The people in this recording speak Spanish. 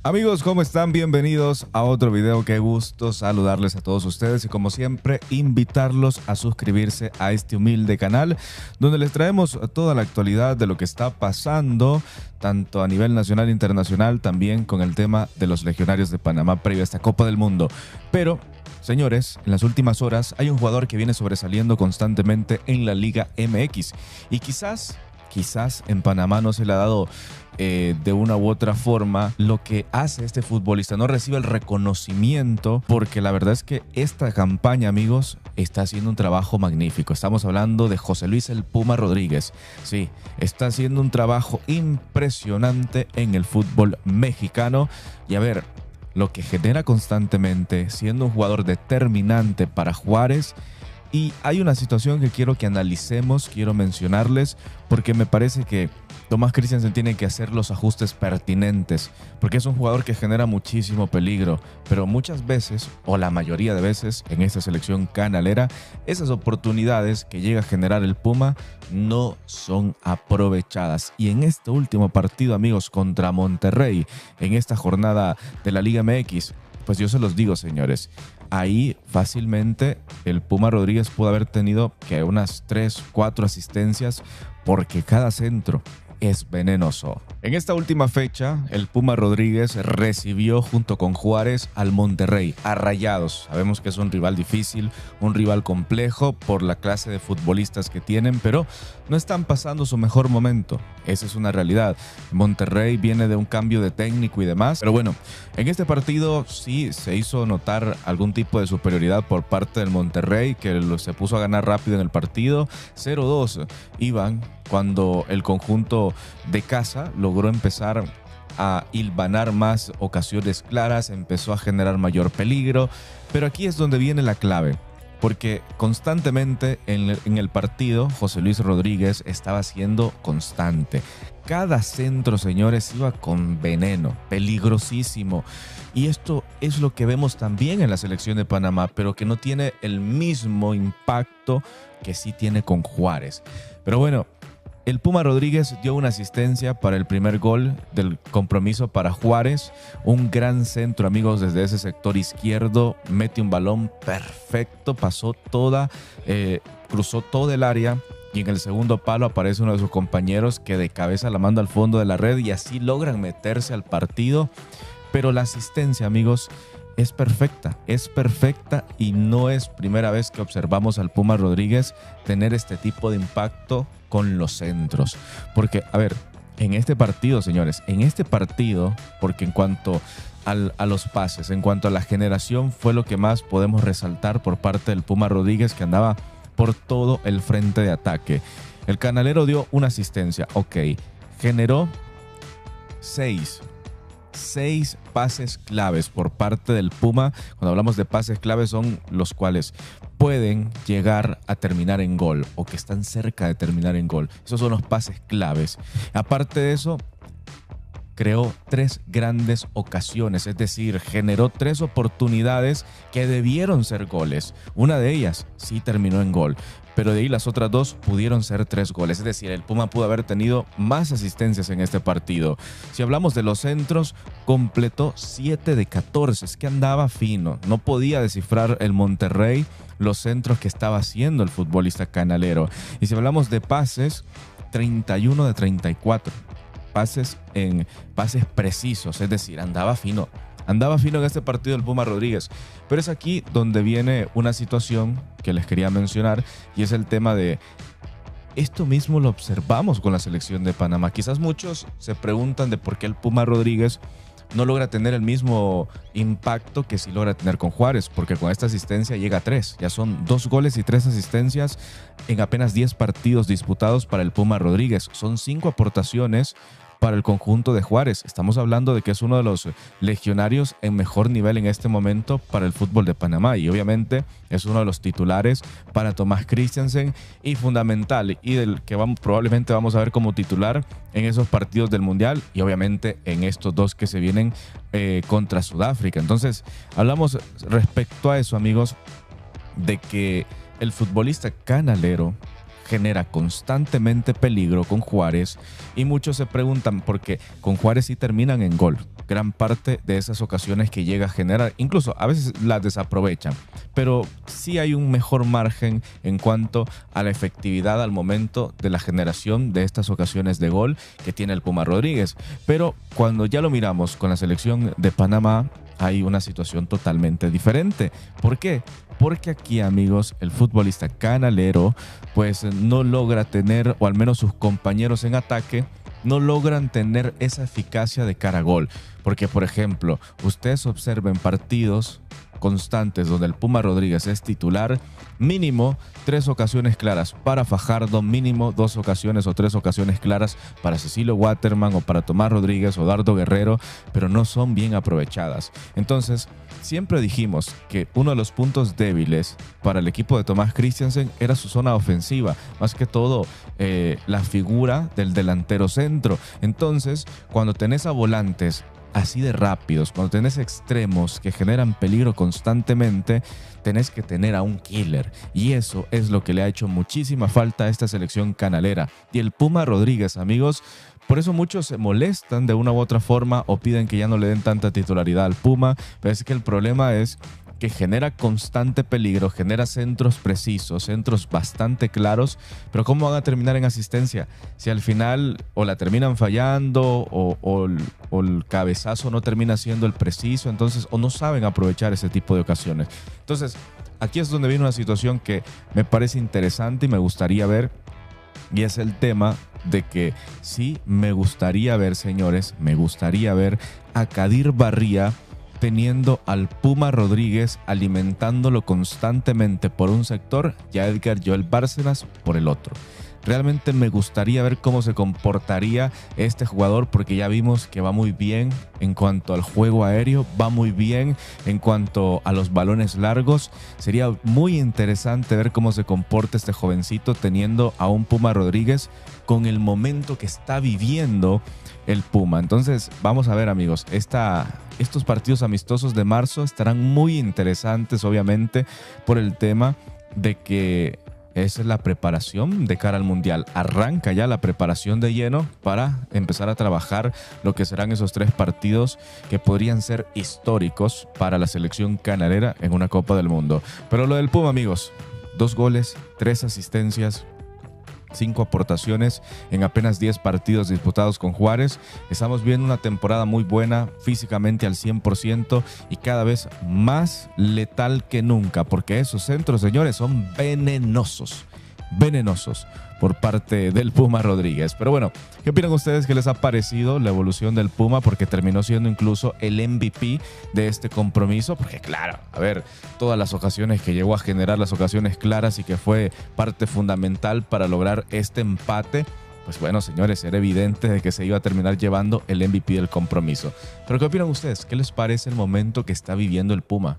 Amigos, ¿cómo están? Bienvenidos a otro video. Qué gusto saludarles a todos ustedes y como siempre invitarlos a suscribirse a este humilde canal donde les traemos toda la actualidad de lo que está pasando tanto a nivel nacional e internacional, también con el tema de los Legionarios de Panamá previo a esta Copa del Mundo. Pero, señores, en las últimas horas hay un jugador que viene sobresaliendo constantemente en la Liga MX y quizás en Panamá no se le ha dado de una u otra forma lo que hace este futbolista, no recibe el reconocimiento, porque la verdad es que esta campaña, amigos, está haciendo un trabajo magnífico. Estamos hablando de José Luis El Puma Rodríguez. Sí, está haciendo un trabajo impresionante en el fútbol mexicano y a ver, lo que genera constantemente, siendo un jugador determinante para Juárez. Y hay una situación que quiero que analicemos, quiero mencionarles, porque me parece que Tomás Christensen tiene que hacer los ajustes pertinentes, porque es un jugador que genera muchísimo peligro, pero muchas veces, o la mayoría de veces, en esta selección canalera, esas oportunidades que llega a generar el Puma no son aprovechadas. Y en este último partido, amigos, contra Monterrey, en esta jornada de la Liga MX, pues yo se los digo, señores, ahí fácilmente el Puma Rodríguez pudo haber tenido que unas 3, 4 asistencias, porque cada centro es venenoso. En esta última fecha, el Puma Rodríguez recibió junto con Juárez al Monterrey, a Rayados. Sabemos que es un rival difícil, un rival complejo por la clase de futbolistas que tienen, pero no están pasando su mejor momento. Esa es una realidad. Monterrey viene de un cambio de técnico y demás, pero bueno, en este partido sí se hizo notar algún tipo de superioridad por parte del Monterrey, que se puso a ganar rápido en el partido. 0-2 iban cuando el conjunto de casa logró empezar a hilvanar más ocasiones claras, empezó a generar mayor peligro, pero aquí es donde viene la clave, porque constantemente en el partido José Luis Rodríguez estaba siendo constante. Cada centro, señores, iba con veneno, peligrosísimo. Y esto es lo que vemos también en la selección de Panamá, pero que no tiene el mismo impacto que sí tiene con Juárez. Pero bueno, el Puma Rodríguez dio una asistencia para el primer gol del compromiso para Juárez. Un gran centro, amigos, desde ese sector izquierdo. Mete un balón perfecto, pasó cruzó todo el área. Y en el segundo palo aparece uno de sus compañeros que de cabeza la manda al fondo de la red y así logran meterse al partido. Pero la asistencia, amigos, es perfecta y no es primera vez que observamos al Puma Rodríguez tener este tipo de impacto con los centros. Porque, a ver, en este partido, señores, porque en cuanto a los pases, en cuanto a la generación, fue lo que más podemos resaltar por parte del Puma Rodríguez, que andaba por todo el frente de ataque. El canalero dio una asistencia, ok, generó 6 pases claves por parte del Puma. Cuando hablamos de pases claves, son los cuales pueden llegar a terminar en gol o que están cerca de terminar en gol. Esos son los pases claves. Aparte de eso, creó 3 grandes ocasiones, es decir, generó 3 oportunidades que debieron ser goles. Una de ellas sí terminó en gol, pero de ahí las otras 2 pudieron ser 3 goles. Es decir, el Puma pudo haber tenido más asistencias en este partido. Si hablamos de los centros, completó 7 de 14. Es que andaba fino. No podía descifrar el Monterrey los centros que estaba haciendo el futbolista canalero. Y si hablamos de pases, 31 de 34. Pases precisos, es decir, andaba fino en este partido el Puma Rodríguez. Pero es aquí donde viene una situación que les quería mencionar y es el tema de esto mismo lo observamos con la selección de Panamá. Quizás muchos se preguntan de por qué el Puma Rodríguez no logra tener el mismo impacto que sí logra tener con Juárez, porque con esta asistencia llega a 3. Ya son 2 goles y 3 asistencias en apenas 10 partidos disputados para el Puma Rodríguez. Son 5 aportaciones para el conjunto de Juárez. Estamos hablando de que es uno de los legionarios en mejor nivel en este momento para el fútbol de Panamá y obviamente es uno de los titulares para Tomás Christensen y fundamental y del que probablemente vamos a ver como titular en esos partidos del Mundial y obviamente en estos 2 que se vienen contra Sudáfrica. Entonces hablamos respecto a eso, amigos, de que el futbolista canalero genera constantemente peligro con Juárez y muchos se preguntan por qué con Juárez sí terminan en gol. gran parte de esas ocasiones que llega a generar. Incluso a veces las desaprovechan, pero sí hay un mejor margen en cuanto a la efectividad al momento de la generación de estas ocasiones de gol que tiene el Puma Rodríguez. Pero cuando ya lo miramos con la selección de Panamá, hay una situación totalmente diferente. ¿Por qué? Porque aquí, amigos, el futbolista canalero pues no logra tener, o al menos sus compañeros en ataque, no logran tener esa eficacia de cara a gol. Porque, por ejemplo, ustedes observen partidos constantes donde el Puma Rodríguez es titular, mínimo 3 ocasiones claras para Fajardo, mínimo 2 ocasiones o 3 ocasiones claras para Cecilio Waterman o para Tomás Rodríguez o Dardo Guerrero, pero no son bien aprovechadas. Entonces, siempre dijimos que uno de los puntos débiles para el equipo de Tomás Christiansen era su zona ofensiva, más que todo la figura del delantero centro. Entonces, cuando tenés a volantes así de rápidos, cuando tenés extremos que generan peligro constantemente, tenés que tener a un killer. Y eso es lo que le ha hecho muchísima falta a esta selección canalera. Y el Puma Rodríguez, amigos, por eso muchos se molestan de una u otra forma o piden que ya no le den tanta titularidad al Puma, pero es que el problema es que genera constante peligro, genera centros precisos, centros bastante claros, pero ¿cómo van a terminar en asistencia? Si al final o la terminan fallando o el cabezazo no termina siendo el preciso, entonces o no saben aprovechar ese tipo de ocasiones. Entonces, aquí es donde viene una situación que me parece interesante y me gustaría ver, y es el tema de que sí me gustaría ver, señores, me gustaría ver a Kadir Barría teniendo al Puma Rodríguez alimentándolo constantemente por un sector y a Edgar Joel Bárcenas por el otro. Realmente me gustaría ver cómo se comportaría este jugador, porque ya vimos que va muy bien en cuanto al juego aéreo, va muy bien en cuanto a los balones largos. Sería muy interesante ver cómo se comporta este jovencito teniendo a un Puma Rodríguez con el momento que está viviendo el Puma. Entonces, vamos a ver, amigos, estos partidos amistosos de marzo estarán muy interesantes, obviamente, por el tema de que esa es la preparación de cara al Mundial. Arranca ya la preparación de lleno para empezar a trabajar lo que serán esos 3 partidos que podrían ser históricos para la selección canalera en una Copa del Mundo. Pero lo del Puma, amigos, 2 goles, 3 asistencias, 5 aportaciones en apenas 10 partidos disputados con Juárez. Estamos viendo una temporada muy buena, físicamente al 100% y cada vez más letal que nunca, porque esos centros, señores, son venenosos por parte del Puma Rodríguez. Pero bueno, ¿qué opinan ustedes? ¿Qué les ha parecido la evolución del Puma? Porque terminó siendo incluso el MVP de este compromiso. Porque claro, a ver, todas las ocasiones que llegó a generar, las ocasiones claras y que fue parte fundamental para lograr este empate, pues bueno, señores, era evidente de que se iba a terminar llevando el MVP del compromiso. Pero ¿qué opinan ustedes? ¿Qué les parece el momento que está viviendo el Puma?